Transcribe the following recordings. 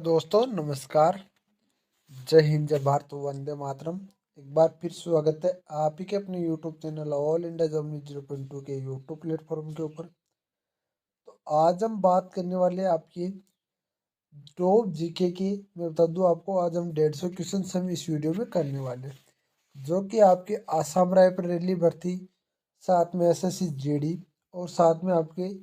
दोस्तों नमस्कार। जय हिंद, जय भारत, वंदे मातरम। एक बार फिर स्वागत है आप ही के अपने YouTube channel all India job news 0.2 के यूट्यूब प्लेटफॉर्म के ऊपर। तो आज हम बात करने वाले हैं आपकी टॉप जीके की। मैं बता दूं आपको, आज हम 150 क्वेश्चन हम इस वीडियो में करने वाले हैं, जो कि आपके आसाम रायफल रैली भर्ती, साथ में एसएससी जीडी, और साथ में आपके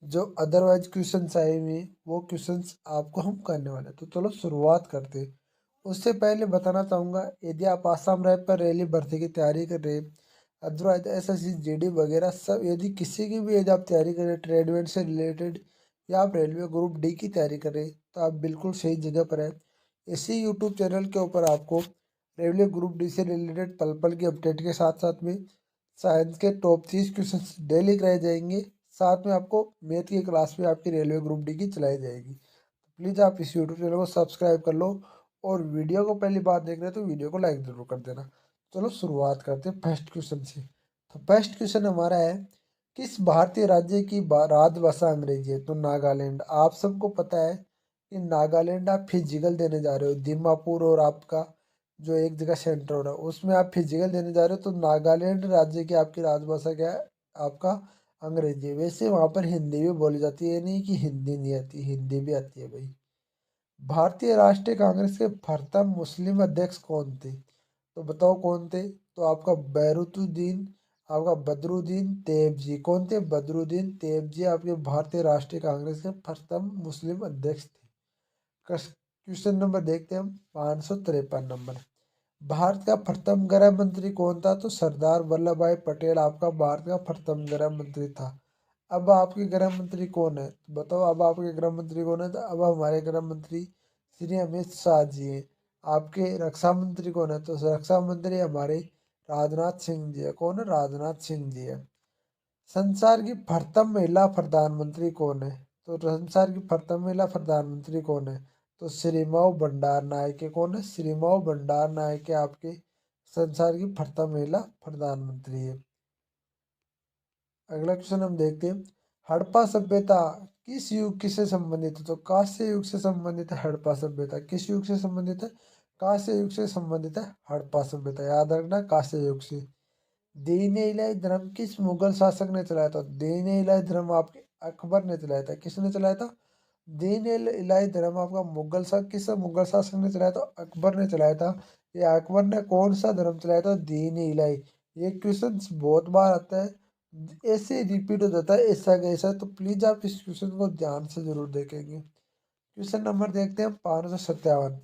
जो अदरवाइज क्वेश्चंस आए हुए हैं वो क्वेश्चंस आपको हम करने वाले हैं। तो चलो शुरुआत करते हैं। उससे पहले बताना चाहूँगा, यदि आप आसाम राइफल रैली भर्ती की तैयारी कर रहे हैं, अदरवाइज एसएससी जीडी वगैरह सब, यदि किसी की भी यदि आप तैयारी कर रहे हैं ट्रेडमेंट से रिलेटेड, या आप रेलवे ग्रुप डी की तैयारी कर रहे हैं, तो आप बिल्कुल सही जगह पर हैं। इसी यूट्यूब चैनल के ऊपर आपको रेलवे ग्रुप डी से रिलेटेड पल पल की अपडेट के साथ साथ में साइंस के टॉप 30 क्वेश्चन डेली कराए जाएंगे। साथ में आपको मैथ की क्लास में आपकी रेलवे ग्रुप डी की चलाई जाएगी। प्लीज़ आप इस यूट्यूब चैनल को सब्सक्राइब कर लो, और वीडियो को पहली बार देख रहे हैं तो वीडियो को लाइक जरूर कर देना। चलो शुरुआत करते हैं फर्स्ट क्वेश्चन से। तो फर्स्ट क्वेश्चन हमारा है, किस भारतीय राज्य की राजभाषा अंग्रेजी है? तो नागालैंड। आप सबको पता है कि नागालैंड आप फिजिकल देने जा रहे हो, दिमापुर और आपका जो एक जगह सेंटर हो रहा है उसमें आप फिजिकल देने जा रहे हो, तो नागालैंड राज्य की आपकी राजभाषा क्या है? आपका अंग्रेजी। वैसे वहाँ पर हिंदी भी बोली जाती है, ये नहीं कि हिंदी नहीं आती, हिंदी भी आती है भाई। भारतीय राष्ट्रीय कांग्रेस के प्रथम मुस्लिम अध्यक्ष कौन थे? तो बताओ कौन थे? तो आपका बैरुतुद्दीन, आपका बदरुद्दीन तैयबजी। कौन थे? बदरुद्दीन तैयबजी आपके भारतीय राष्ट्रीय कांग्रेस के प्रथम मुस्लिम अध्यक्ष थे। क्वेश्चन नंबर देखते हैं हम, 553 नंबर। भारत का प्रथम गृह मंत्री कौन था? तो सरदार वल्लभ भाई पटेल आपका भारत का प्रथम गृह मंत्री था। अब आपके गृह मंत्री कौन है? तो बताओ अब आपके गृह मंत्री कौन है? तो अब हमारे गृह मंत्री श्री अमित शाह जी हैं। आपके रक्षा मंत्री कौन है? तो रक्षा मंत्री हमारे राजनाथ सिंह जी है। कौन है? राजनाथ सिंह जी है। संसार की प्रथम महिला प्रधानमंत्री कौन है? तो संसार की प्रथम महिला प्रधानमंत्री कौन है? तो श्रीमती भंडार नायके। कौन है? श्रीमती भंडार नायके आपके संसार की प्रथम महिला प्रधानमंत्री है। अगला क्वेश्चन हम देखते हैं, हड़प्पा सभ्यता किस युग से संबंधित है? तो कांस्य युग से संबंधित है हड़प्पा सभ्यता। किस युग से संबंधित है? कांस्य युग से संबंधित है हड़प्पा सभ्यता। याद रखना, कांस्य युग से। दीन ए इलाही धर्म किस मुगल शासक ने चलाया था? दीन ए इलाही धर्म आपके अकबर ने चलाया था। किसने चलाया था? दीन ए इलाही धर्म आपका किस मुगल शासक ने चलाया था? अकबर ने चलाया था। ये अकबर ने कौन सा धर्म चलाया था? दीन ए इलाही। ये क्वेश्चन बहुत बार आता है, ऐसे रिपीट हो जाता है ऐसा कैसा, तो प्लीज आप इस क्वेश्चन को ध्यान से जरूर देखेंगे। क्वेश्चन नंबर देखते हैं 557।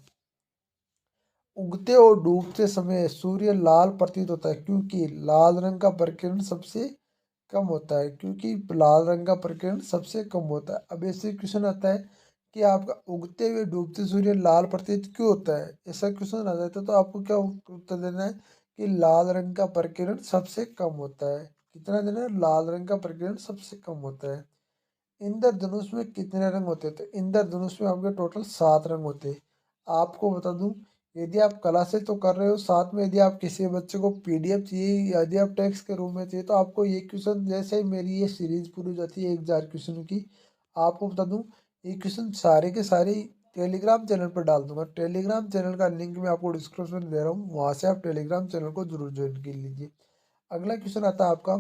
उगते और डूबते समय सूर्य लाल प्रतीत होता है क्योंकि लाल रंग का प्रकीर्णन सबसे कम होता है। क्योंकि लाल रंग का प्रकीर्णन सबसे कम होता है। अब ऐसे क्वेश्चन आता है कि आपका उगते हुए डूबते सूर्य लाल प्रतीत क्यों होता है, ऐसा क्वेश्चन आ जाता है, तो आपको क्या उत्तर देना है कि लाल रंग का प्रकीर्णन सबसे कम होता है। कितना देना है? लाल रंग का प्रकीर्णन सबसे कम होता है। इंद्रधनुष में कितने रंग होते हैं? तो इंद्रधनुष में आपके टोटल 7 रंग होते हैं। आपको बता दूं, यदि आप कला से तो कर रहे हो, साथ में यदि आप किसी बच्चे को पीडीएफ चाहिए, यदि आप टेक्स्ट के रूप में चाहिए, तो आपको ये क्वेश्चन, जैसे ही मेरी ये सीरीज पूरी हो जाती है 1000 क्वेश्चन की, आपको बता दूं ये क्वेश्चन सारे के सारे टेलीग्राम चैनल पर डाल दूंगा। टेलीग्राम चैनल का लिंक मैं आपको डिस्क्रिप्शन में दे रहा हूँ, वहाँ से आप टेलीग्राम चैनल को जरूर ज्वाइन कर लीजिए। अगला क्वेश्चन आता है आपका,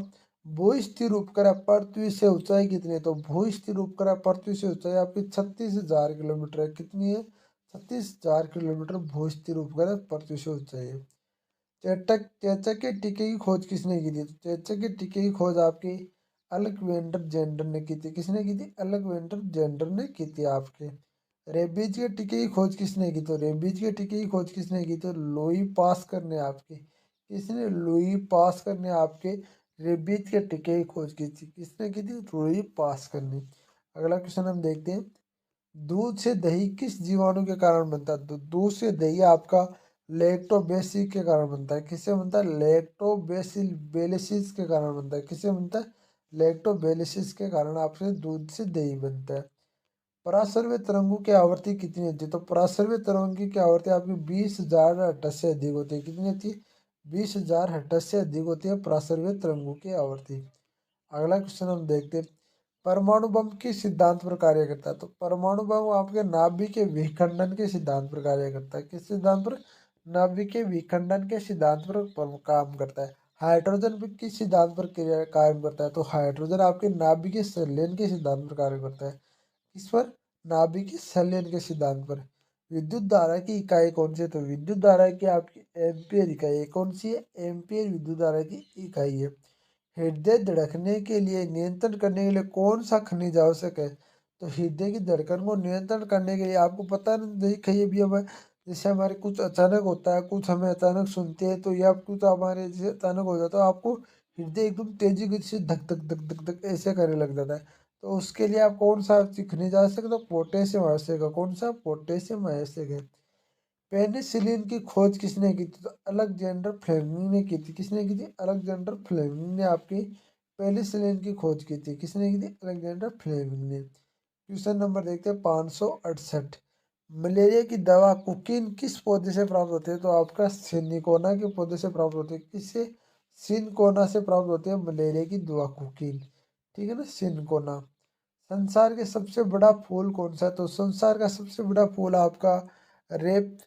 भू स्थिर उपग्रह पृथ्वी से ऊंचाई कितनी है? तो भू स्थिर उपग्रह पृथ्वी से ऊंचाई आपकी 36,000 किलोमीटर है। कितनी है? 36,000 किलोमीटर भू स्थिर उपग्रह पृथ्वी से ऊंचाई है। चेचक के टीके की खोज किसने की थी? तो चेचक के टीके की खोज आपके अलेक्जेंडर जेंडर ने की थी। किसने की थी? अलेक्जेंडर जेंडर ने की थी आपके। रेबीज के टीके की खोज किसने की? तो रेबीज के टीके की खोज किसने की? तो लुई पास्कर ने आपके। किसने? लुई पास्कर ने आपके रेबीज के टीके की खोज की थी। किसने की थी? लुई पास्कर ने। अगला क्वेश्चन हम देखते हैं, दूध से दही किस जीवाणु के कारण बनता है? तो दूध से दही आपका लैक्टोबैसिल के कारण बनता है। किससे बनता है? लैक्टोबैसिल बेलिसिस के कारण बनता है। किससे बनता है? लैक्टोबैलिसिस के कारण आपसे दूध से दही बनता है। पराश्रव्य तरंगों की आवृत्ति कितनी होती है? तो पराश्रव्य तरंगों की आवृत्ति आपकी 20,000 हर्ट्ज से अधिक होती है। कितनी होती है? 20,000 हर्ट्ज से अधिक होती है पराश्रव्य तरंगों की आवृत्ति। अगला क्वेश्चन हम देखते हैं, परमाणु बम किस सिद्धांत पर कार्य करता है? तो परमाणु बम आपके नाभिक के विखंडन के सिद्धांत पर कार्य करता है। किस सिद्धांत पर? नाभिक के विखंडन के सिद्धांत पर काम करता है। हाइड्रोजन भी किस सिद्धांत पर कार्य करता है? तो हाइड्रोजन आपके नाभिकीय संलयन के सिद्धांत पर कार्य करता है। किस पर? नाभिकीय संलयन के सिद्धांत पर। विद्युत धारा की इकाई कौन सी है? तो विद्युत धारा की आपकी एम्पियर इकाई है। कौन सी है? एम्पियर विद्युत धारा की इकाई है। हृदय धड़कने के लिए नियंत्रण करने के लिए कौन सा खनिज आवश्यक है? तो हृदय की धड़कन को नियंत्रण करने के लिए आपको पता नहीं कहीं भी हमें, जैसे हमारे कुछ अचानक होता है, कुछ हमें अचानक सुनते हैं तो, या कुछ हमारे जैसे अचानक हो जाता है, आपको हृदय एकदम तेजी गति से धक धक धक धक धक ऐसे करने लग जाता है। तो उसके लिए आप कौन सा खनिज आवश्यक है? तो पोटेशियम आवश्यक है। कौन सा? पोटेशियम आवश्यक है। पेनिसिलिन की खोज किसने की थी? तो अलेक्जेंडर फ्लेमिंग ने की थी। किसने की थी? अलेक्जेंडर फ्लेमिंग ने आपकी पेनिसिलिन की खोज की थी। किसने की थी? अलेक्जेंडर फ्लेमिंग ने। क्वेश्चन नंबर देखते हैं 568। मलेरिया की दवा कुकिन किस पौधे से प्राप्त होती है? तो आपका सिनकोना के पौधे से प्राप्त होती है। किससे? सिनकोना से प्राप्त होती है मलेरिया की दवा कुकिन। ठीक है ना, सिनकोना। संसार के सबसे बड़ा फूल कौन सा है? तो संसार का सबसे बड़ा फूल आपका रेप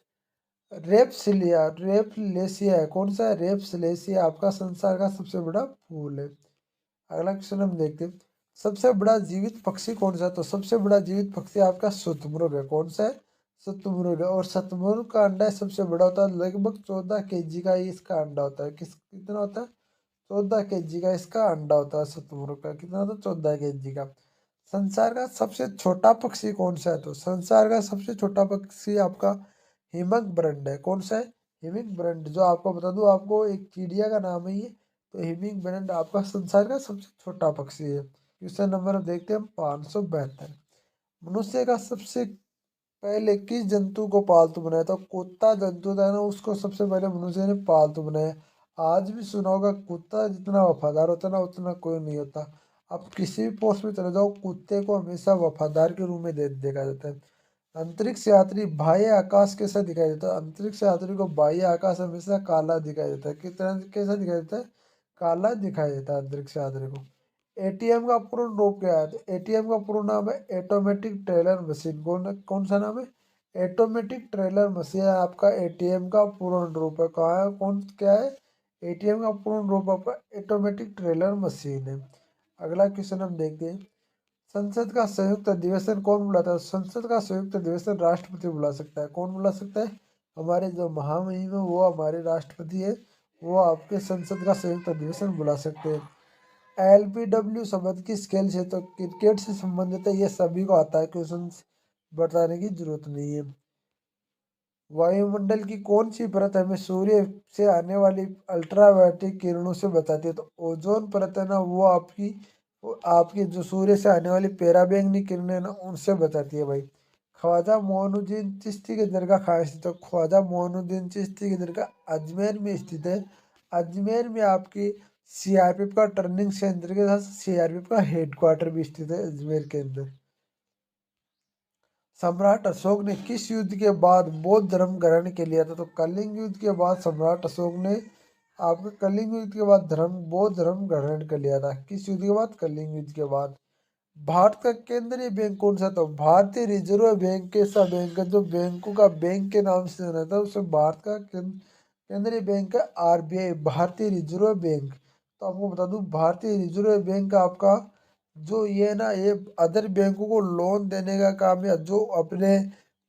रेपसिलिया है। कौन सा है? रेपसिलेसिया आपका संसार का सबसे बड़ा फूल है। अगला क्वेश्चन हम देखते हैं। सबसे बड़ा जीवित पक्षी कौन सा है? तो सबसे बड़ा जीवित पक्षी आपका शुतुरमुर्ग है। कौन सा है? शुतुरमुर्ग है। और शुतुरमुर्ग का अंडा सबसे बड़ा होता है, लगभग 14 kg का ही इसका अंडा होता है। कितना होता है? 14 kg का इसका अंडा होता है शुतुरमुर्ग का। कितना होता है? 14 kg का। संसार का सबसे छोटा पक्षी कौन सा है? तो संसार का सबसे छोटा पक्षी आपका हिमक बरंड है। कौन सा है? Humming brand. जो आपको बता दूं, आपको एक चिड़िया का नाम है ये। तो हिमिंग बरंड आपका संसार का सबसे छोटा पक्षी है। क्वेश्चन नंबर देखते हैं हम 572। मनुष्य का सबसे पहले किस जंतु को पालतू बनाया? तो कुत्ता जंतु था ना, उसको सबसे पहले मनुष्य ने पालतू बनाया। आज भी सुना होगा, कुत्ता जितना वफादार होता है ना, उतना कोई नहीं होता। आप किसी भी पोस्ट में चले जाओ, कुत्ते को हमेशा वफादार के रूप में देखा जाता है। अंतरिक्ष यात्री बाह्य आकाश कैसा दिखाई देता है? अंतरिक्ष यात्री को बाह्य आकाश हमेशा काला दिखाई देता है। किस तरह कैसा दिखाई देता है? काला दिखाई देता है अंतरिक्ष यात्री को। एटीएम का पूर्ण रूप क्या है? तो एटीएम का पूर्ण नाम है ऑटोमेटिक टेलर मशीन। कौन सा नाम है? ऑटोमेटिक टेलर मशीन आपका एटीएम का पूर्ण रूप है। कहाँ है? कौन क्या है? एटीएम का पूर्ण रूप आपका ऑटोमेटिक टेलर मशीन है। अगला क्वेश्चन हम देखते हैं। संसद का संयुक्त अधिवेशन कौन बुलाता है? संसद का संयुक्त अधिवेशन राष्ट्रपति बुला सकता है। कौन बुला सकता है? हमारे जो महामहिम है वो हमारे राष्ट्रपति है, वो आपके संसद का संयुक्त अधिवेशन बुला सकते हैं। एलबीडब्ल्यू शब्द की स्केल से, तो क्रिकेट से संबंधित है, ये सभी को आता है, क्वेश्चन बताने की जरूरत नहीं है। वायुमंडल की कौन सी परत हमें सूर्य से आने वाली अल्ट्रावायलेट किरणों से बचाती है? तो ओजोन परत है ना, वो आपकी जो सूर्य से आने वाली पराबैंगनी किरणें है ना, उनसे बचाती है भाई। ख्वाजा मोइनुद्दीन चिश्ती की दरगाह कहाँ स्थित है? तो ख्वाजा मोइनुद्दीन चिश्ती की दरगाह अजमेर में स्थित है। अजमेर में आपकी सीआरपीएफ का ट्रेनिंग सेंटर के साथ सीआरपीएफ का हेडक्वार्टर भी स्थित है अजमेर के अंदर। सम्राट अशोक ने किस युद्ध के बाद बौद्ध धर्म ग्रहण के लिया था? तो कलिंग युद्ध के बाद सम्राट अशोक ने आपके कलिंग युद्ध के बाद बौद्ध धर्म ग्रहण कर लिया था। किस युद्ध के बाद? कलिंग युद्ध के बाद। भारत का केंद्रीय बैंक कौन सा था? भारतीय रिजर्व बैंक कैसा बैंक है? जो बैंकों का बैंक के नाम से जाना था, उसे भारत का केंद्रीय बैंक है आरबीआई, भारतीय रिजर्व बैंक। तो आपको बता दूं, भारतीय रिजर्व बैंक आपका जो ये ना, ये अदर बैंकों को लोन देने का काम, या जो अपने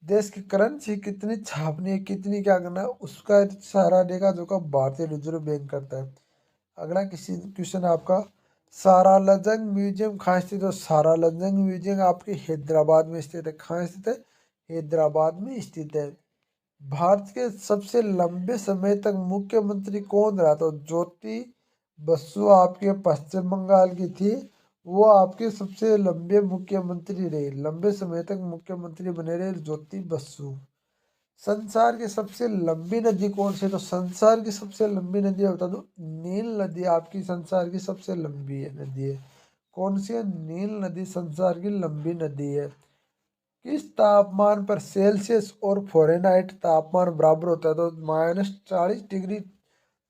देश की करेंसी कितनी छापनी है, कितनी क्या करना है, उसका सहारा देगा, जो का भारतीय रिजर्व बैंक करता है। अगला किसी क्वेश्चन आपका, सारालजंग म्यूजियम कहाँ स्थित है? सारालजंग म्यूजियम आपके हैदराबाद में स्थित है। कहाँ स्थित है? हैदराबाद में स्थित है। भारत के सबसे लंबे समय तक मुख्यमंत्री कौन रहा? तो ज्योति बसु आपके पश्चिम बंगाल की थी। वो आपके सबसे लंबे मुख्यमंत्री रहे, लंबे समय तक मुख्यमंत्री बने रहे ज्योति बसु। संसार की सबसे लंबी नदी कौन सी है? तो संसार की सबसे लंबी नदी बता दो, नील नदी आपकी संसार की सबसे लंबी नदी है। कौन सी है? नील नदी संसार की लंबी नदी है। किस तापमान पर सेल्सियस और फ़ारेनहाइट तापमान बराबर होता है? तो -40 डिग्री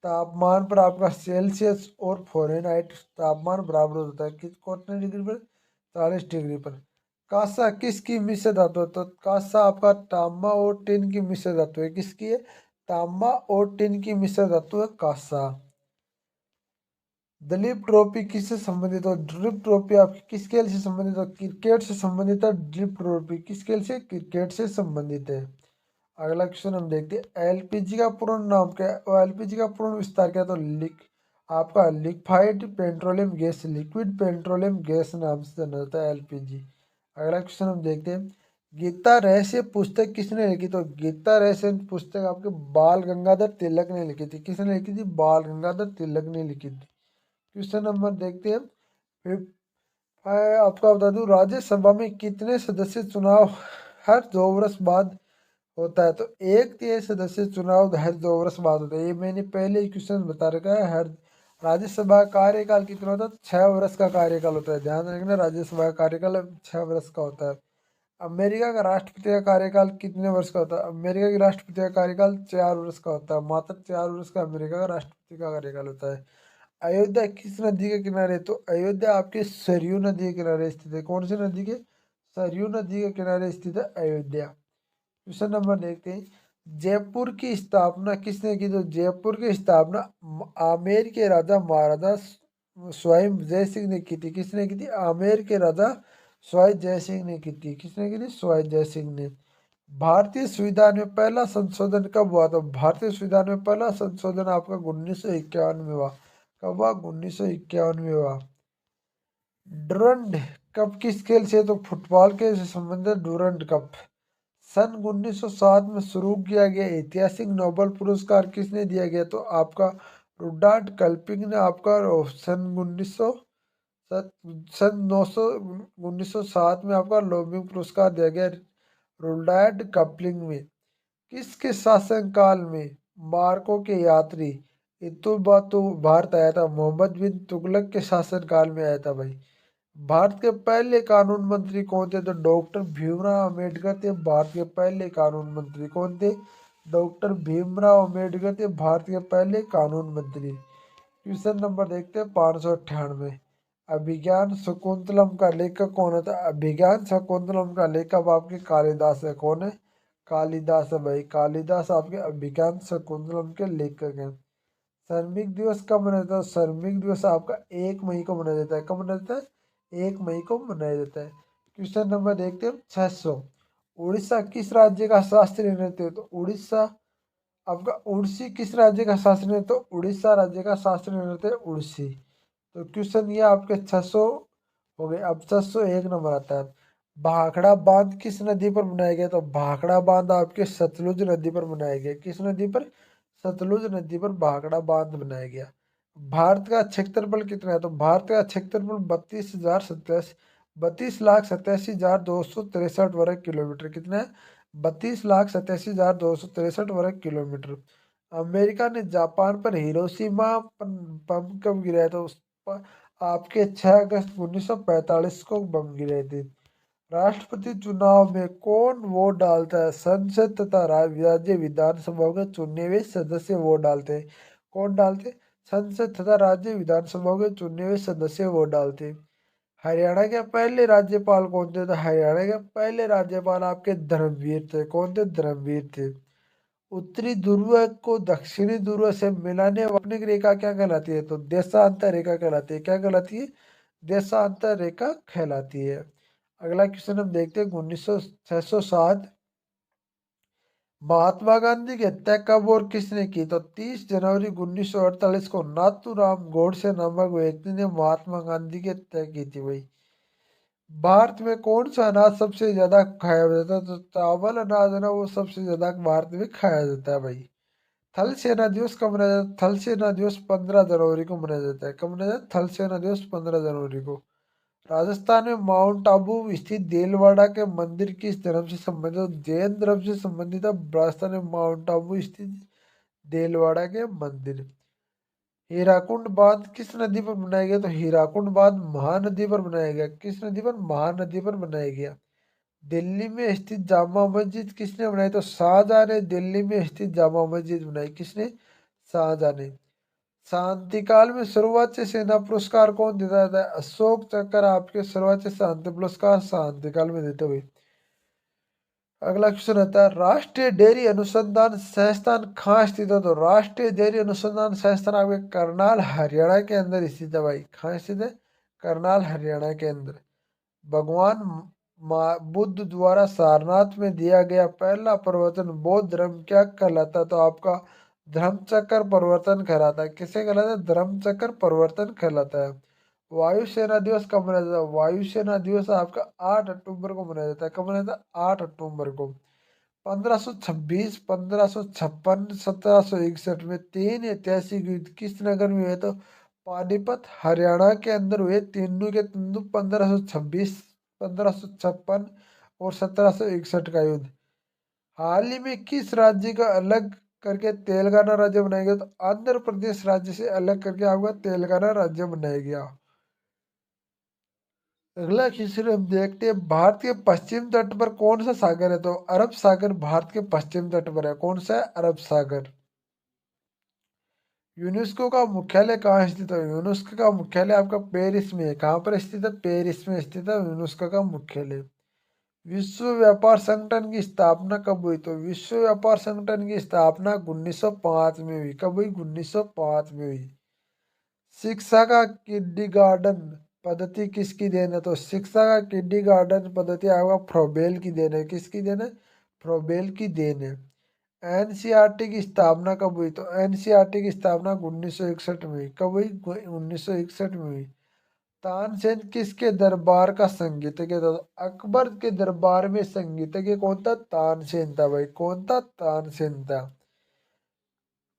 तापमान पर आपका सेल्सियस और फ़ारेनहाइट तापमान बराबर होता है। कितने डिग्री पर? 40 डिग्री पर। कांसा किसकी मिश्र धातु है? तो कांसा आपका तांबा और टिन की मिश्र धातु है। किसकी है? तांबा और टिन की मिश्र धातु है कांसा। दलीप ट्रॉफी किससे संबंधित हो? ड्रिप ट्रॉफी आपकी किस खेल से संबंधित हो? क्रिकेट से संबंधित है। ड्रिप ट्रॉफी किस खेल से? क्रिकेट से संबंधित है। अगला क्वेश्चन हम देखते हैं, एलपीजी का पूर्ण नाम क्या है? और एलपीजी का पूर्ण विस्तार क्या है? तो आपका liquefied petroleum gas, liquid petroleum gas नाम से जाना जाता है एलपीजी। अगला क्वेश्चन हम देखते हैं, गीता रहस्य पुस्तक किसने लिखी? तो गीता रहस्य पुस्तक आपके बाल गंगाधर तिलक ने लिखी थी। किसने लिखी थी? बाल गंगाधर तिलक ने लिखी थी। क्वेश्चन नंबर देखते हैं, आपका बता दूं, राज्यसभा में कितने सदस्य चुनाव हर 2 वर्ष बाद होता है? तो एक तिहाई सदस्य चुनाव हर 2 वर्ष बाद होता है। ये मैंने पहले ही क्वेश्चन बता रखा है। हर राज्यसभा का कार्यकाल कितना होता है? 6 वर्ष का कार्यकाल होता है। ध्यान रखना, राज्यसभा का कार्यकाल 6 वर्ष का होता है। अमेरिका का राष्ट्रपति का कार्यकाल कितने वर्ष का होता है? अमेरिका के राष्ट्रपति का कार्यकाल 4 वर्ष का होता है। मात्र 4 वर्ष का अमेरिका का राष्ट्रपति का कार्यकाल होता है। अयोध्या किस नदी के किनारे? तो अयोध्या आपके सरयू नदी के किनारे स्थित है। कौन सी नदी के? सरयू नदी के किनारे स्थित है अयोध्या। क्वेश्चन नंबर देखते हैं, जयपुर की स्थापना किसने की? तो जयपुर की स्थापना आमेर के राजा महाराजा स्वयं जय सिंह ने की थी। किसने की थी? आमेर के राजा स्वयं जय सिंह ने की थी। किसने की थी? स्वयं जय सिंह ने। भारतीय संविधान में पहला संशोधन कब हुआ? तो भारतीय संविधान में पहला संशोधन आपका 1951 में हुआ। कब हुआ? 1951 में हुआ। डूरंड कप किस खेल से? तो फुटबॉल के से संबंधित डूरंड कप। सन 1907 में शुरू किया गया ऐतिहासिक नोबेल पुरस्कार किसने दिया गया? तो आपका रुडॉल्फ कल्पिंग ने आपका सन 1900 सन 1907 में आपका नोबेल पुरस्कार दिया गया रुडॉल्फ कप्लिंग में। किसके शासनकाल में मार्को के यात्री इतुबतु भारत आया था? मोहम्मद बिन तुगलक के शासनकाल में आया था भाई। भारत के पहले कानून मंत्री कौन थे? तो डॉक्टर भीमराव अम्बेडकर थे। भारत के पहले कानून मंत्री कौन थे? डॉक्टर भीमराव अम्बेडकर थे भारत के पहले कानून मंत्री। क्वेश्चन नंबर देखते हैं 598, अभिज्ञान शकुंतलम का लेखक कौन होता है? अभिज्ञान शकुंतलम का लेखक आपके कालिदास है। कौन है? कालिदास है भाई। कालिदास आपके अभिज्ञान शकुंतलम के लेखक हैं। श्रमिक दिवस कब मनाया जाता है? श्रमिक दिवस आपका 1 मई को मनाया जाता है। कब मनाया जाता है? 1 मई को मनाया जाता है। क्वेश्चन नंबर देखते हैं 600, उड़ीसा किस राज्य का शास्त्रीय नृत्य है? तो उड़ीसा आपका उड़ीसी किस राज्य का शास्त्रीय नृत्य? तो उड़ीसा राज्य का शास्त्रीय नृत्य है उड़ीसी। तो क्वेश्चन ये आपके 600 हो गए। अब 601 नंबर आता है, भाखड़ा बांध किस नदी पर बनाया गया? तो भाखड़ा बांध आपके सतलुज नदी पर बनाया गया। किस नदी पर? सतलुज नदी पर भाखड़ा बांध बनाया गया। भारत का क्षेत्रफल कितना है? तो भारत का क्षेत्रफल 32,87,263 वर्ग किलोमीटर। कितना है? 32,87,263 वर्ग किलोमीटर। अमेरिका ने जापान पर हिरोशिमा बम कब गिराया था? उस पर आपके 6 अगस्त 1945 को बम गिरे थे। राष्ट्रपति चुनाव में कौन वोट डालता है? संसद तथा राज्य विधानसभाओं के चुने हुए सदस्य वोट डालते हैं। कौन डालते? संसद तथा राज्य विधानसभाओं के चुने हुए सदस्य वोट डालते हैं। हरियाणा के पहले राज्यपाल कौन थे? तो हरियाणा के पहले राज्यपाल आपके धर्मवीर थे। कौन थे? धर्मवीर थे। उत्तरी ध्रुव को दक्षिणी ध्रुव से मिलाने वाली रेखा क्या कहलाती है? तो देशांतर रेखा कहलाती है। क्या कहलाती है? देशांतर रेखा कहलाती है। अगला क्वेश्चन हम देखते हैं 607, महात्मा गांधी की हत्या कब और किसने की? तो 30 जनवरी 1948 को नाथूराम गोडसे नामक व्यक्ति ने महात्मा गांधी की हत्या की थी भाई। भारत में कौन सा अनाज सबसे ज्यादा खाया जाता है? तो चावल अनाज है ना, वो सबसे ज्यादा भारत में खाया जाता है भाई। थल सेना दिवस कब मनाया जाता है? थल सेना दिवस 15 जनवरी को मनाया जाता है। कब मनाया जाता है? थल सेना दिवस 15 जनवरी को। राजस्थान में माउंट आबू स्थित देलवाड़ा के मंदिर किस धर्म से संबंधित है? जैन धर्म से संबंधित है। राजस्थान में माउंट आबू स्थित देलवाड़ा के मंदिर। हीराकुंड बांध किस नदी पर बनाया गया? तो हीराकुंड बांध महानदी पर बनाया गया। किस नदी पर? महानदी पर बनाया गया। दिल्ली में स्थित जामा मस्जिद किसने बनाई? तो शाहजहां ने दिल्ली में स्थित जामा मस्जिद बनाई। किसने? शाहजहां ने। शांति काल में सर्वोच्च सेना पुरस्कार कौन देता है? अशोक चक्र आपके सर्वोच्च शांति पुरस्कार शांति काल में देते हुए। अगला क्वेश्चन आता है राष्ट्रीय डेयरी अनुसंधान संस्थान कहाँ स्थित है? तो राष्ट्रीय डेयरी अनुसंधान संस्थान आपके करनाल हरियाणा के अंदर स्थित है भाई। कहाँ स्थित है? करनाल हरियाणा के अंदर। भगवान बुद्ध द्वारा सारनाथ में दिया गया पहला प्रवचन बौद्ध धर्म क्या कहलाता? तो आपका धर्मचक्र परिवर्तन कहलाता है। किसे कहलाता है? धर्मचक्र परिवर्तन कहलाता है। वायुसेना दिवस कब मनाया जाता है? वायुसेना दिवस आपका 8 अक्टूबर को मनाया जाता है। कब मनाया जाता है? 8 अक्टूबर को। 1526, 1556, 1761 में तीन ऐतिहासिक युद्ध किस नगर में हुए? तो पानीपत हरियाणा के अंदर हुए। तीनों के तीनों 1526, 1556 और 1761 का युद्ध। हाल ही में किस राज्य का अलग करके तेलंगाना राज्य बनाया गया? तो आंध्र प्रदेश राज्य से अलग करके आपका तेलंगाना राज्य बनाया गया। अगला क्वेश्चन हम देखते हैं भारत के पश्चिम तट पर कौन सा सागर है? तो अरब सागर भारत के पश्चिम तट पर है। कौन सा है? अरब सागर। यूनेस्को का मुख्यालय कहाँ स्थित है? यूनेस्को का मुख्यालय आपका पेरिस में है। कहाँ पर स्थित है? पेरिस में स्थित है यूनेस्को का मुख्यालय। विश्व व्यापार संगठन की स्थापना कब हुई? तो विश्व व्यापार संगठन की स्थापना 1905 में हुई। कब हुई? 1905 में हुई। शिक्षा का किंडरगार्टन पद्धति किसकी देन है? तो शिक्षा का किंडरगार्टन पद्धति आपका फ्रोबेल की देन है। किसकी देन है? फ्रोबेल की देन है। एनसीईआरटी की स्थापना कब हुई? तो एनसीईआरटी की स्थापना 1961 में हुई। कब हुई? 1961 में हुई। तानसेन किसके दरबार का संगीतज्ञ था? अकबर के दरबार में संगीतज्ञ कौन था? तानसेन था भाई। कौन था? तानसेन था।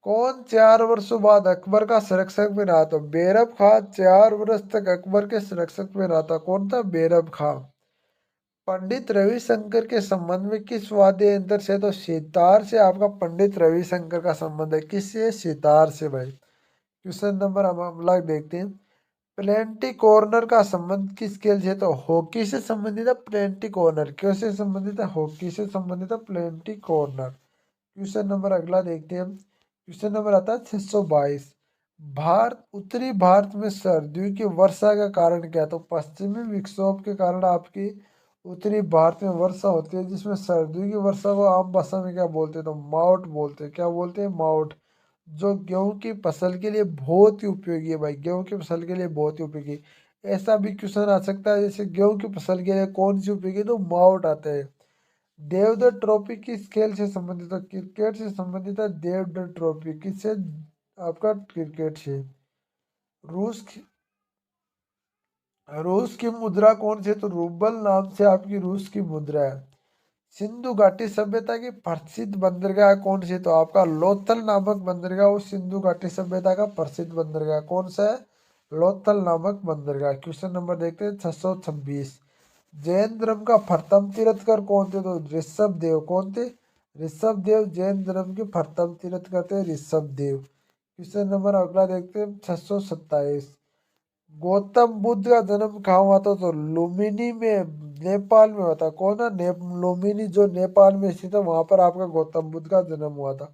कौन 4 वर्षों बाद अकबर का संरक्षक में रहा? तो बैरब खां 4 वर्ष तक अकबर के संरक्षक में रहा था। कौन था? बैरब खां। पंडित रविशंकर के संबंध में किस वाद्य यंत्र से? तो सितार से आपका पंडित रविशंकर का संबंध है। किससे? सितार से भाई। क्वेश्चन नंबर हम अगला देखते हैं प्लेंटी कॉर्नर का संबंध किस खेल से? तो हॉकी से संबंधित है प्लेंटी कॉर्नर। क्यों से संबंधित है? हॉकी से संबंधित है प्लेंटी कॉर्नर। क्वेश्चन नंबर अगला देखते हैं हम। क्वेश्चन नंबर आता है 622। उत्तरी भारत में सर्दियों की वर्षा का कारण क्या है? तो पश्चिमी विक्षोभ के कारण आपकी उत्तरी भारत में वर्षा होती है, जिसमें सर्दियों की वर्षा को आम भाषा में क्या बोलते हैं? तो माउट बोलते हैं। क्या बोलते हैं? माउट। जो गेहूं की फसल के लिए बहुत ही उपयोगी है भाई। गेहूं की फसल के लिए बहुत ही उपयोगी। ऐसा भी क्वेश्चन आ सकता है जैसे गेहूं की फसल के लिए कौन सी उपयोगी? तो माउट आता है। देवधर ट्रॉफी किस खेल से संबंधित है? क्रिकेट से संबंधित है देवधर ट्रॉफी। किससे? आपका क्रिकेट से। रूस की रूस की मुद्रा कौन सी है? तो रूबल नाम से आपकी रूस की मुद्रा है। सिंधु घाटी सभ्यता की प्रसिद्ध बंदरगाह कौन सी है? तो आपका लोथल नामक बंदरगाह वो सिंधु घाटी सभ्यता का प्रसिद्ध बंदरगाह कौन सा है? लोथल नामक बंदरगाह। क्वेश्चन नंबर देखते हैं 626। जैन धर्म का प्रथम तीर्थकर कौन थे? तो ऋषभ देव। कौन थे? ऋषभ देव जैन धर्म के प्रथम तीर्थकर थे ऋषभ देव। क्वेश्चन नंबर अगला देखते हैं 627। गौतम बुद्ध का जन्म कहाँ हुआ था? तो लुम्बिनी में नेपाल में हुआ था। कौन है? लुम्बिनी जो नेपाल में स्थित है वहां पर आपका गौतम बुद्ध का जन्म हुआ था।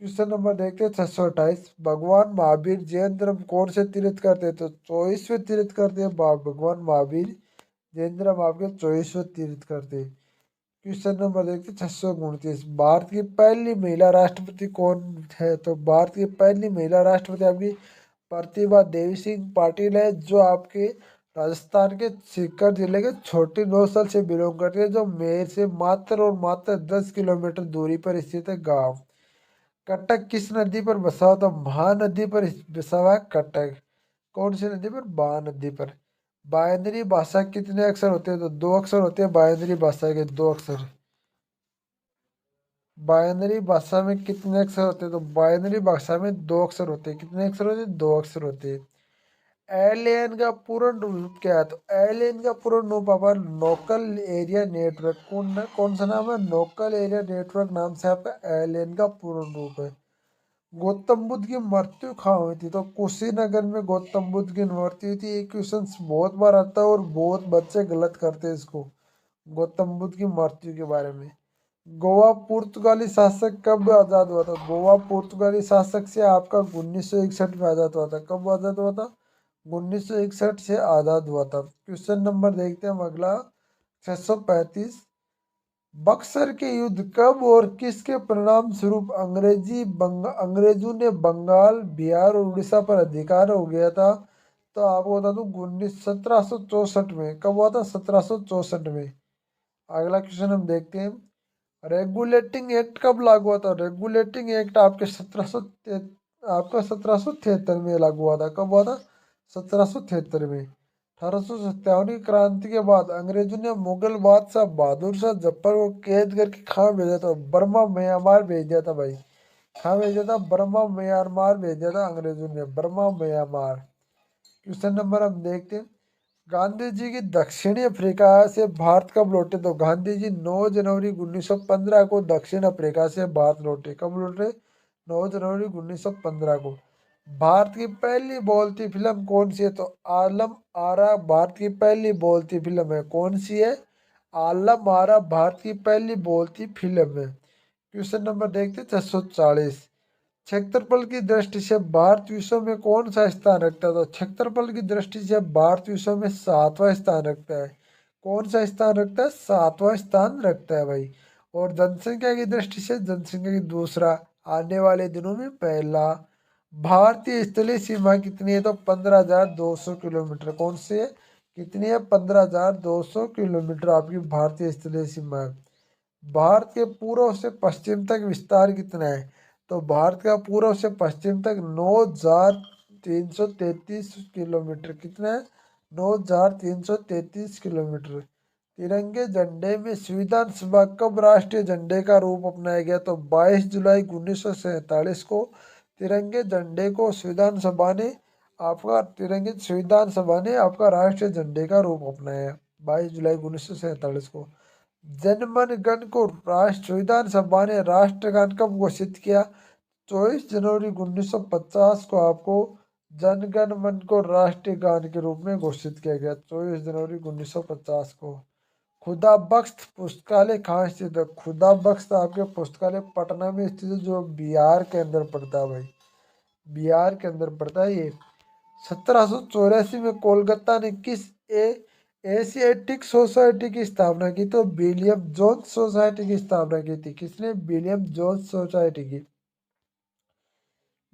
क्वेश्चन नंबर देखते हैं 628। भगवान महावीर जैन धर्म कौन से तीर्थ करते हैं? तो 24वें तीर्थ करते हैं भगवान महावीर जैन धर्म आपके 24वें तीर्थ करते हैं। क्वेश्चन नंबर देखते हैं 629। भारत की पहली महिला राष्ट्रपति कौन है? तो भारत की पहली महिला राष्ट्रपति आपकी प्रतिभा देवी सिंह पाटिल है, जो आपके राजस्थान के सीकर जिले के छोटी नौसल से बिलोंग करती है, जो मेर से मात्र और मात्र 10 किलोमीटर दूरी पर स्थित है गांव। कटक किस नदी पर बसा हुआ? तो महानदी पर बसा हुआ है कटक। कौन सी नदी पर? महानदी पर। बायनरी भाषा कितने अक्षर होते हैं? तो 2 अक्षर होते हैं बायनरी भाषा के। 2 अक्षर। बायनरी भाषा में कितने अक्षर होते हैं? तो बायनरी भाषा में 2 अक्षर होते हैं। कितने अक्षर होते हैं? 2 अक्षर होते हैं। एलएन का पूर्ण रूप क्या है? तो एलएन का पूर्ण रूप आपका लोकल एरिया नेटवर्क। कौन सा नाम है? लोकल एरिया नेटवर्क नाम से आपका एलएन का पूर्ण रूप है। गौतम बुद्ध की मृत्यु कहाँ हुई थी? तो कुशीनगर में गौतम बुद्ध की मृत्यु हुई थी। ये क्वेश्चन बहुत बार आता है और बहुत बच्चे गलत करते हैं इसको, गौतम बुद्ध की मृत्यु के बारे में। गोवा पुर्तगाली शासक कब आजाद हुआ था? गोवा पुर्तगाली शासक से आपका 1961 में आजाद हुआ था। कब आजाद हुआ था? 1961 से आजाद हुआ था। क्वेश्चन नंबर देखते हैं हम अगला 635। बक्सर के युद्ध कब और किसके परिणाम स्वरूप अंग्रेजों ने बंगाल, बिहार और उड़ीसा पर अधिकार हो गया था? तो आपको बता दूं 1764 में। कब हुआ था? 1764 में। अगला क्वेश्चन हम देखते हैं, रेगुलेटिंग एक्ट कब लागू हुआ था? रेगुलेटिंग एक्ट आपका 1773 में लागू हुआ था। कब हुआ था? 1773 में। 1857 की क्रांति के बाद अंग्रेजों ने मुगल बादशाह बहादुर शाह जफर को कैद करके कहाँ भेजा था? बर्मा म्यांमार भेज दिया था भाई। कहाँ भेजा था? बर्मा म्यांमार भेज दिया था अंग्रेजों ने, बर्मा म्यांमार। क्वेश्चन नंबर हम देखते हैं, गांधी जी की दक्षिणी अफ्रीका से भारत कब लौटे? तो गांधी जी 9 जनवरी 1915 को दक्षिण अफ्रीका से भारत लौटे। कब लौटे? 9 जनवरी 1915 को। भारत की पहली बोलती फिल्म कौन सी है? तो आलम आरा भारत की पहली बोलती फिल्म है। कौन सी है? आलम आरा भारत की पहली बोलती फिल्म है। क्वेश्चन नंबर देखते 640। क्षेत्रफल की दृष्टि से भारत विश्व में कौन सा स्थान रखता है? तो क्षेत्रफल की दृष्टि से भारत विश्व में 7वां स्थान रखता है। कौन सा स्थान रखता है? 7वां स्थान रखता है भाई। और जनसंख्या की दृष्टि से जनसंख्या की दूसरा, आने वाले दिनों में पहला। भारतीय स्थलीय सीमा कितनी है? तो 15,200 किलोमीटर। कौन सी है? कितनी है? 15,200 किलोमीटर आपकी भारतीय स्थलीय सीमा है। भारत के पूर्व से पश्चिम तक विस्तार कितना है? तो भारत का पूर्व से पश्चिम तक 9,333 किलोमीटर। कितना है? 9,333 किलोमीटर। तिरंगे झंडे में संविधान सभा कब राष्ट्रीय झंडे का रूप अपनाया गया? तो 22 जुलाई 1947 को तिरंगे झंडे को संविधान सभा ने आपका राष्ट्रीय झंडे का रूप अपनाया। 22 जुलाई 1947 को। जनगण गण को संविधान सभा ने राष्ट्रगान कब घोषित किया? 24 जनवरी 1950 को आपको जनगण मन को राष्ट्रीय गान के रूप में घोषित किया गया। 24 जनवरी 1950 को। खुदा बख्श पुस्तकालय कहाँ स्थित है? खुदा बख्श आपके पुस्तकालय पटना में स्थित है, जो बिहार के अंदर पड़ता है भाई। बिहार के अंदर पड़ता है ये। 1784 में कोलकाता ने किस एशियाटिक सोसाइटी की स्थापना की? तो विलियम जोन्स सोसाइटी की स्थापना की थी। किसने? विलियम जोन्स सोसाइटी की।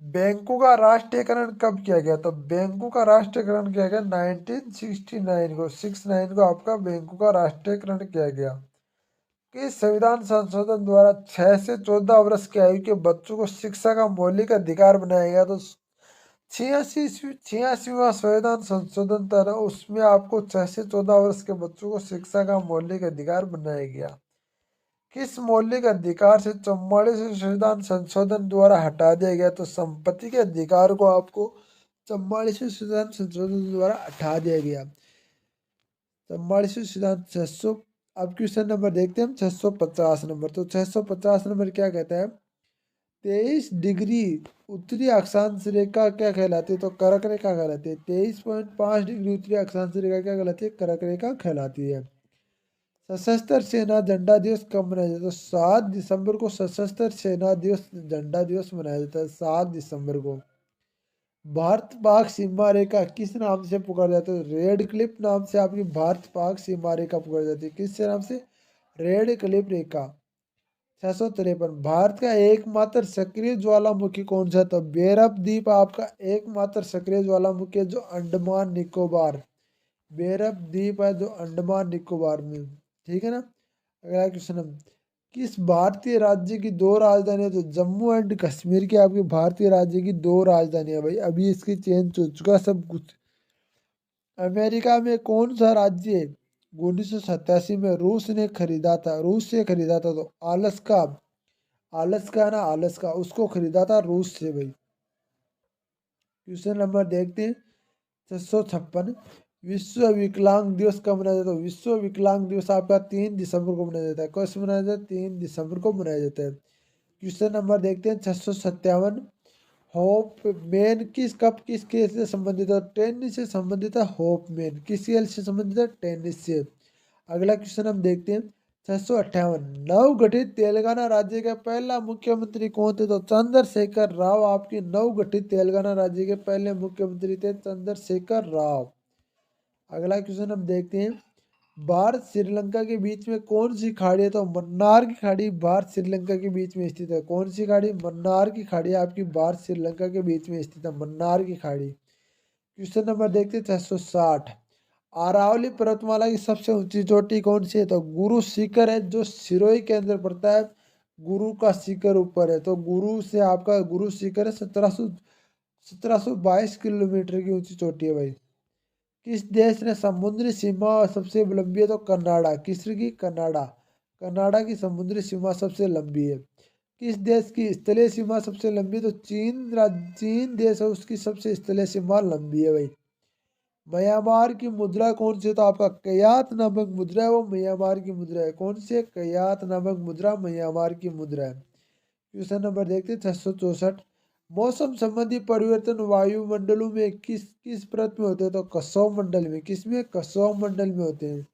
बैंकों का राष्ट्रीयकरण कब किया गया? तो बैंकों का राष्ट्रीयकरण किया गया 1969 को। 69 को आपका बैंकों का राष्ट्रीयकरण किया गया। किस संविधान संशोधन द्वारा 6 से 14 वर्ष की आयु के बच्चों को शिक्षा का मौलिक अधिकार बनाया गया? तो 86वां संविधान संशोधन था ना, उसमें आपको 6 से 14 वर्ष के बच्चों को शिक्षा का मौलिक अधिकार बनाया गया। किस मौलिक अधिकार से 44वें संविधान संशोधन द्वारा हटा दिया गया? तो संपत्ति के अधिकार को आपको 44वें संविधान संशोधन द्वारा हटा दिया गया। 44वें संविधान 600। अब क्वेश्चन नंबर देखते हैं हम 650 नंबर। तो 650 नंबर क्या कहता है? 23 डिग्री उत्तरी अक्षांश रेखा क्या कहलाती है? तो कर्क रेखा कहलाती है। 23.5 डिग्री उत्तरी अक्षांश रेखा क्या कहलाती है? कर्क रेखा कहलाती है। सशस्त्र सेना झंडा दिवस कब मनाया जाता है? तो 7 दिसंबर को सशस्त्र सेना दिवस, झंडा दिवस मनाया जाता है। 7 दिसंबर को। भारत पाक सीमा रेखा किस नाम से पुकारा जाता है? रेड क्लिफ नाम से आपकी भारत पाक सीमा रेखा पुकारी जाती है। किस नाम से? रेड क्लिफ रेखा। 653। भारत का एकमात्र सक्रिय ज्वालामुखी कौन सा? तो बेरब द्वीप आपका एकमात्र सक्रिय ज्वालामुखी है, जो अंडमान निकोबार। बेरब द्वीप है जो अंडमान निकोबार में। ठीक है ना। अगला क्वेश्चन हम, किस भारतीय राज्य की दो राजधानी है? तो जम्मू एंड कश्मीर की आपकी भारतीय राज्य की दो राजधानी है भाई। अभी इसकी चेंज हो चुका सब कुछ। अमेरिका में कौन सा राज्य 1987 में रूस ने खरीदा था? रूस से खरीदा था। तो आलस्का। आलस्का ना, आलस्का उसको खरीदा था रूस से भाई। क्वेश्चन नंबर देखते हैं 656। विश्व विकलांग दिवस कब मनाया जाता है? विश्व विकलांग दिवस आपका 3 दिसंबर को मनाया जाता है। कब मनाया जाता है? 3 दिसंबर को मनाया जाता है। क्वेश्चन नंबर देखते हैं 657। होप मैन किस कप किस खेल से संबंधित है? टेनिस से संबंधित है। होप मैन किस खेल से संबंधित है? टेनिस से। अगला क्वेश्चन हम देखते हैं 658 नवगठित तेलंगाना राज्य के पहला मुख्यमंत्री कौन थे? तो चंद्रशेखर राव आपकी नवगठित तेलंगाना राज्य के पहले मुख्यमंत्री थे चंद्रशेखर राव। अगला क्वेश्चन हम देखते हैं, भारत श्रीलंका के बीच में कौन सी खाड़ी है? तो मन्नार की खाड़ी भारत श्रीलंका के बीच में स्थित है। कौन सी खाड़ी? मन्नार की खाड़ी आपकी भारत श्रीलंका के बीच में स्थित है, मन्नार की खाड़ी। क्वेश्चन नंबर देखते हैं 660 अरावली पर्वतमाला की सबसे ऊंची चोटी कौन सी है? तो गुरु शिखर है, जो सिरोही के अंदर पड़ता है। गुरु का शिखर ऊपर है, तो गुरु से आपका गुरु शिखर है। 1722 किलोमीटर की ऊंची चोटी है भाई। किस देश ने समुद्री सीमा सबसे लंबी है? तो कनाडा। किसकी? कनाडा। कनाडा की समुद्री सीमा सबसे लंबी है। किस देश की स्थलीय सीमा सबसे लंबी है? तो चीन देश है, उसकी सबसे स्थलीय सीमा लंबी है भाई। म्यांमार की मुद्रा कौन सी है? तो आपका कयात नामक मुद्रा है, वो म्यांमार की मुद्रा है। कौन सी है? कयात नामक मुद्रा म्यांमार की मुद्रा है। क्वेश्चन नंबर देखते हैं 664 मौसम संबंधी परिवर्तन वायुमंडलों में किस किस परत में होते हैं? तो कसौव मंडल में। किसमें? कसौव मंडल में होते हैं।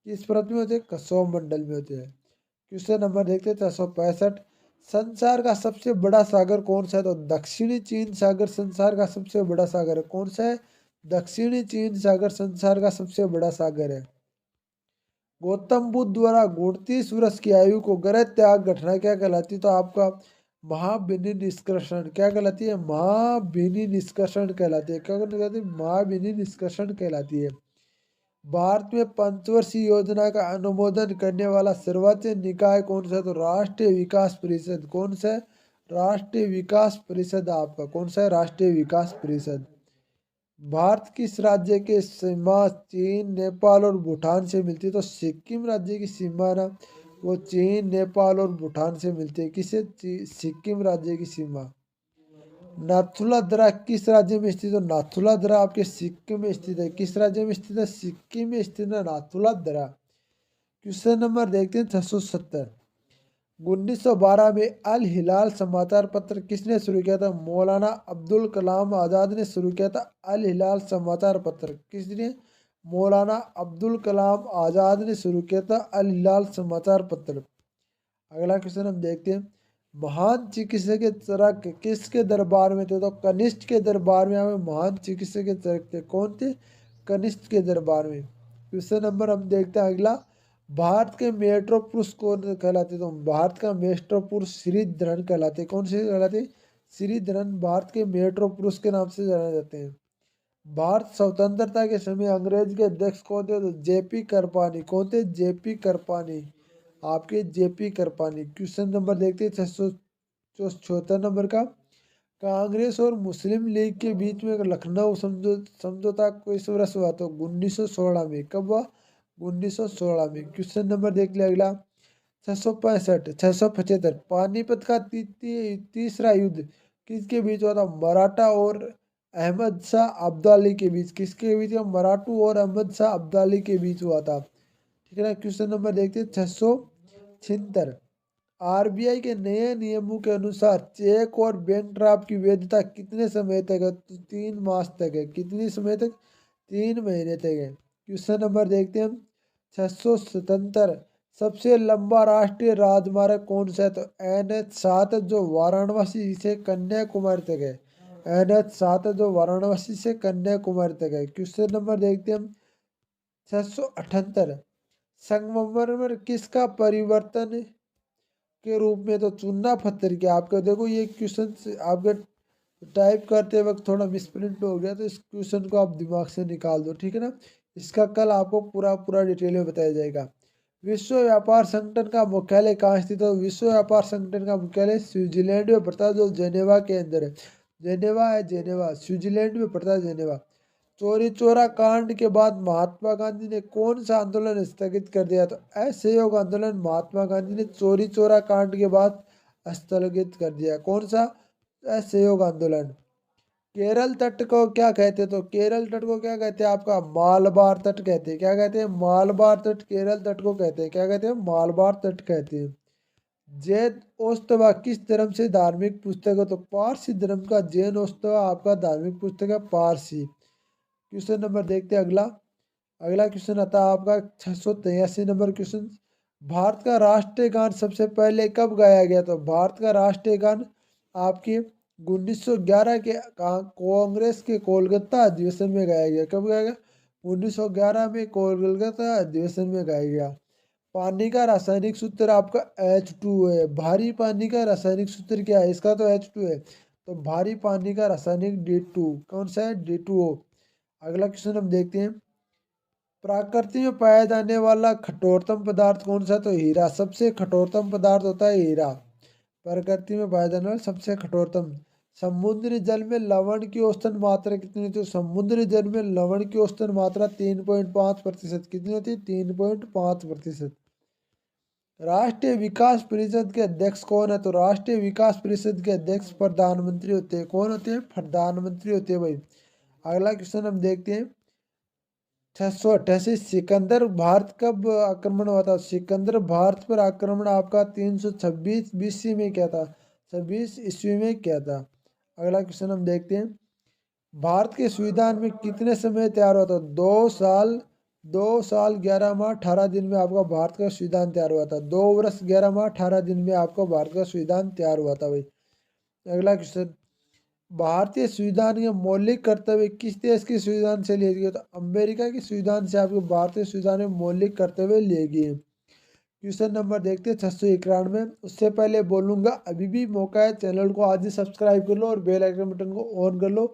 किस परत में होते हैं? कसौव मंडल में होते हैं। क्वेश्चन नंबर देखते हैं 665 संसार का सबसे बड़ा सागर कौन सा है? तो दक्षिणी चीन सागर संसार का सबसे बड़ा सागर है। कौन सा है? दक्षिणी चीन सागर संसार का सबसे बड़ा सागर है। गौतम बुद्ध द्वारा 38 वर्ष की आयु को गृह त्याग घटना क्या कहलाती है? तो आपका महाविनी निष्कर्षण क्या कहलाती है? महाविनी निष्कर्षण कहलाती है। क्या कहलाती है? महाविनी निष्कर्षण कहलाती है। भारत में पंचवर्षीय योजना का अनुमोदन करने वाला सर्वोच्च निकाय कौन सा है? तो राष्ट्रीय विकास परिषद। कौन सा है? राष्ट्रीय विकास परिषद आपका। कौन सा है? राष्ट्रीय विकास परिषद। भारत किस राज्य के सीमा चीन, नेपाल और भूटान से मिलती है? तो सिक्किम राज्य की सीमा ना वो चीन, नेपाल और भूटान से मिलती है। किसे? सिक्किम राज्य की सीमा। नाथुला दर्रा किस राज्य में स्थित है? तो नाथुला दर्रा आपके सिक्किम में स्थित है। किस राज्य में स्थित है? सिक्किम में स्थित है नाथुला दर्रा। क्वेश्चन नंबर देखते हैं 670 1912 में अल हिलाल समाचार पत्र किसने शुरू किया था? मौलाना अब्दुल कलाम आज़ाद ने शुरू किया था अल हिलाल समाचार पत्र। किसने? मौलाना अब्दुल कलाम आज़ाद ने शुरू किया था अल हिलाल समाचार पत्र। अगला क्वेश्चन हम देखते हैं, महान चिकित्सक चरक किसके दरबार में थे? तो कनिष्ठ के दरबार में हमें महान चिकित्सक चरक थे। कौन थे? कनिष्ठ के दरबार में। क्वेश्चन नंबर हम देखते हैं अगला, भारत के मेट्रो पुरुष कौन कहलाते? तो भारत का मेट्रो पुरुष श्रीधरन कहलाते। कौन से कहलाते? श्रीधरन भारत के मेट्रो पुरुष के नाम से जाने जाते हैं। भारत स्वतंत्रता के समय अंग्रेज के अध्यक्ष कौन थे? तो जेपी करपानी। कौन थे? जेपी करपानी। आपके जेपी करपानी। क्वेश्चन नंबर देखते हैं 674 नंबर का, कांग्रेस और मुस्लिम लीग के बीच में लखनऊ समझौता किस वर्ष हुआ? तो 1916 में। कब हुआ? 1916 में। क्वेश्चन नंबर देख लिया अगला 675 पानीपत का तीसरा युद्ध किसके बीच हुआ था? मराठा और अहमद शाह अब्दाली के बीच। किसके बीच? मराठू और अहमद शाह अब्दाली के बीच हुआ था। ठीक है ना। क्वेश्चन नंबर देखते हैं 676 आरबीआई के नए नियमों के अनुसार चेक और बैंक ड्राफ्ट की वैधता कितने समय तक है? तो 3 मास तक है। कितने समय तक? 3 महीने तक है। क्वेश्चन नंबर देखते हैं हम 677 सबसे लंबा राष्ट्रीय राजमार्ग कौन सा है? तो NH7 जो वाराणसी से कन्याकुमारी तक है। NH7 जो वाराणसी से कन्याकुमारी तक है। क्वेश्चन नंबर देखते हैं हम 678 संगमरमर किसका परिवर्तन के रूप में? तो चूना पत्थर के। आपका देखो ये क्वेश्चन आपके टाइप करते वक्त थोड़ा मिसप्रिंट हो गया, तो इस क्वेश्चन को आप दिमाग से निकाल दो। ठीक है ना। इसका कल आपको पूरा पूरा डिटेल में बताया जाएगा। विश्व व्यापार संगठन का मुख्यालय कहाँ स्थित है? विश्व व्यापार संगठन का मुख्यालय स्विट्जरलैंड में पड़ता है, जो जेनेवा के अंदर है। जेनेवा है, जेनेवा स्विट्जरलैंड में पड़ता है, जेनेवा। चोरी चोरा कांड के बाद महात्मा गांधी ने कौन सा आंदोलन स्थगित कर दिया? तो असहयोग आंदोलन महात्मा गांधी ने चोरी चोरा कांड के बाद स्थगित कर दिया। कौन सा? असहयोग आंदोलन। केरल तट को क्या कहते हैं? तो केरल तट को क्या कहते हैं? आपका मालबार तट कहते हैं। क्या कहते हैं? मालबार तट केरल तट को कहते हैं। क्या कहते हैं? मालबार तट कहते हैं। जैन ओस्तवा किस धर्म से धार्मिक पुस्तक है? तो पारसी धर्म का जैन ओस्तवा आपका धार्मिक पुस्तक है, पारसी। क्वेश्चन नंबर देखते हैं अगला। अगला क्वेश्चन आता है आपका 683 नंबर क्वेश्चन, भारत का राष्ट्रीय गान सबसे पहले कब गाया गया? तो भारत का राष्ट्रीय गान आपके 1911 के कांग्रेस के कोलकाता अधिवेशन में गाया गया। कब गाया गया? 1911 में कोलकाता अधिवेशन में गाया गया। पानी का रासायनिक सूत्र आपका H2 है। भारी पानी का रासायनिक सूत्र क्या है? इसका तो H2 है, तो भारी पानी का रासायनिक D2 कौन सा है? D2O। अगला क्वेश्चन हम देखते हैं, प्रकृति में पाया जाने वाला कठोरतम पदार्थ कौन सा? तो हीरा सबसे कठोरतम पदार्थ होता है हीरा। प्रकृति में पाया जाने वाला सबसे कठोरतम। समुद्री जल में लवण की औसतन मात्रा कितनी होती है? तो समुद्री जल में लवण की औसतन मात्रा 3.5%। कितनी होती है? 3.5%। राष्ट्रीय विकास परिषद के अध्यक्ष कौन है? तो राष्ट्रीय विकास परिषद के अध्यक्ष प्रधानमंत्री होते हैं। कौन होते हैं? प्रधानमंत्री होते हैं भाई। अगला क्वेश्चन हम देखते हैं, 688 सिकंदर भारत कब आक्रमण हुआ था? सिकंदर भारत पर आक्रमण आपका 326 BC में क्या था? 26 ईस्वी में क्या था? अगला क्वेश्चन हम देखते हैं, भारत के संविधान में कितने समय तैयार हुआ था? 2 साल 11 माह 18 दिन में आपका भारत का संविधान तैयार हुआ था। 2 वर्ष 11 माह 18 दिन में आपका भारत का संविधान तैयार हुआ था भाई। अगला क्वेश्चन, भारतीय संविधान के मौलिक कर्तव्य किस देश के संविधान से लिए गए? तो अमेरिका के संविधान से आपके भारतीय संविधान में मौलिक कर्तव्य लिए गए। क्वेश्चन नंबर देखते हैं 691। उससे पहले बोलूंगा, अभी भी मौका है, चैनल को आज ही सब्सक्राइब कर लो और बेल आइकन बटन को ऑन कर लो,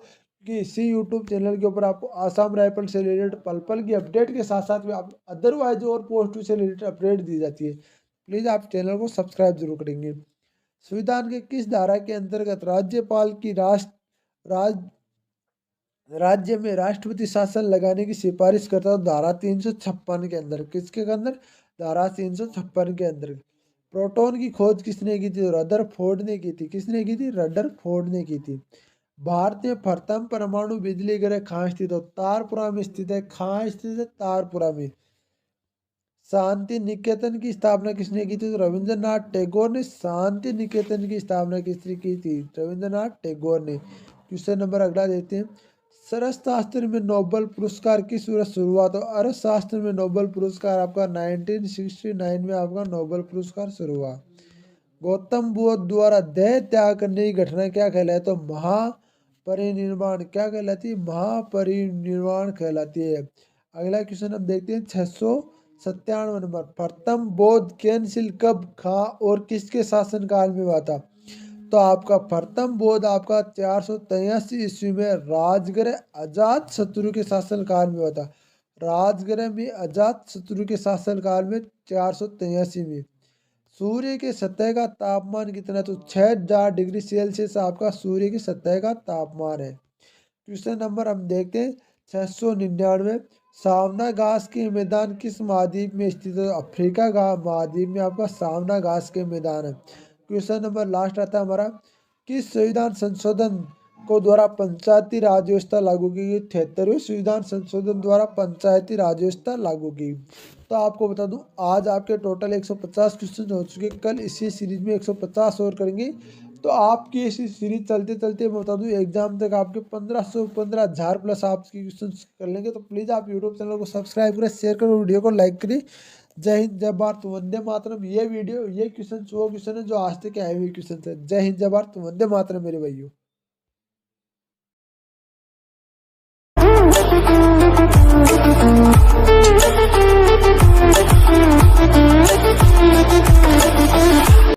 कि इसी यूट्यूब चैनल के ऊपर आपको आसाम राइफल से रिलेटेड पल पल की अपडेट के साथ साथ में आप अदरवाइज और पोस्ट से रिलेटेड अपडेट दी जाती है। प्लीज़ आप चैनल को सब्सक्राइब जरूर करेंगे। संविधान के किस धारा के अंतर्गत राज्यपाल की राज्य में राष्ट्रपति शासन लगाने की सिफारिश करता है? धारा 356 के अंदर। किसके अंदर? धारा 356 के अंदर। प्रोटॉन की खोज किसने की थी? रदरफोर्ड ने की थी। किसने की थी? रदरफोर्ड ने की थी। भारत में प्रथम परमाणु बिजली घर कहाँ स्थित है? तारपुरा में स्थित है। कहाँ स्थित है? तारपुरा में। शांति निकेतन की स्थापना किसने की थी? तो रविंद्रनाथ टैगोर ने शांति निकेतन की स्थापना किसने की थी? रविंद्रनाथ टैगोर ने। क्वेश्चन नंबर अगला देते हैं, अर्थशास्त्र में नोबेल पुरस्कार किस वर्ष शुरू हुआ? तो अर्थशास्त्र में नोबेल पुरस्कार आपका 1969 में आपका नोबेल पुरस्कार शुरू हुआ। गौतम बुद्ध द्वारा देह त्याग करने की घटना क्या कहलाती? तो महापरिनिर्वाण। क्या कहलाती है? महापरिनिर्वाण कहलाती है। अगला क्वेश्चन हम देखते हैं 697 नंबर, प्रथम बौद्ध कैंसिल कब कहाँ और किसके शासनकाल में हुआ था? तो आपका प्रथम बौद्ध आपका 483 ईस्वी में राजगृह अजात शत्रु के शासनकाल में हुआ था। राजगृह में अजात शत्रु के शासनकाल में 483 में। सूर्य के सतह का तापमान कितना? तो 6000 डिग्री सेल्सियस आपका सूर्य की सतह का तापमान है। क्वेश्चन नंबर हम देखते हैं 699, सावना घास के मैदान किस महाद्वीप में स्थित है? अफ्रीका महाद्वीप में आपका सावना घास के मैदान है। क्वेश्चन नंबर लास्ट आता है हमारा, किस संविधान संशोधन को द्वारा पंचायती राज व्यवस्था लागू की गई? 73वें संविधान संशोधन द्वारा पंचायती राज व्यवस्था लागू की। तो आपको बता दूं, आज आपके टोटल 150 क्वेश्चन हो चुके। कल इसी सीरीज में 150 और करेंगे। तो आपकी ऐसी सीरीज चलते चलते मैं बता दूं, एग्जाम तक आपके 1500-15,000 प्लस आपकी क्वेश्चन कर लेंगे। तो प्लीज़ आप यूट्यूब चैनल को सब्सक्राइब करें, शेयर करें, वीडियो को लाइक करें। जय हिंद जय भारत वंदे मातरम। ये क्वेश्चन वो क्वेश्चन है जो आज तक आए हुए क्वेश्चन है। जय हिंद जय भारत वंदे मातरम मेरे भाइयों।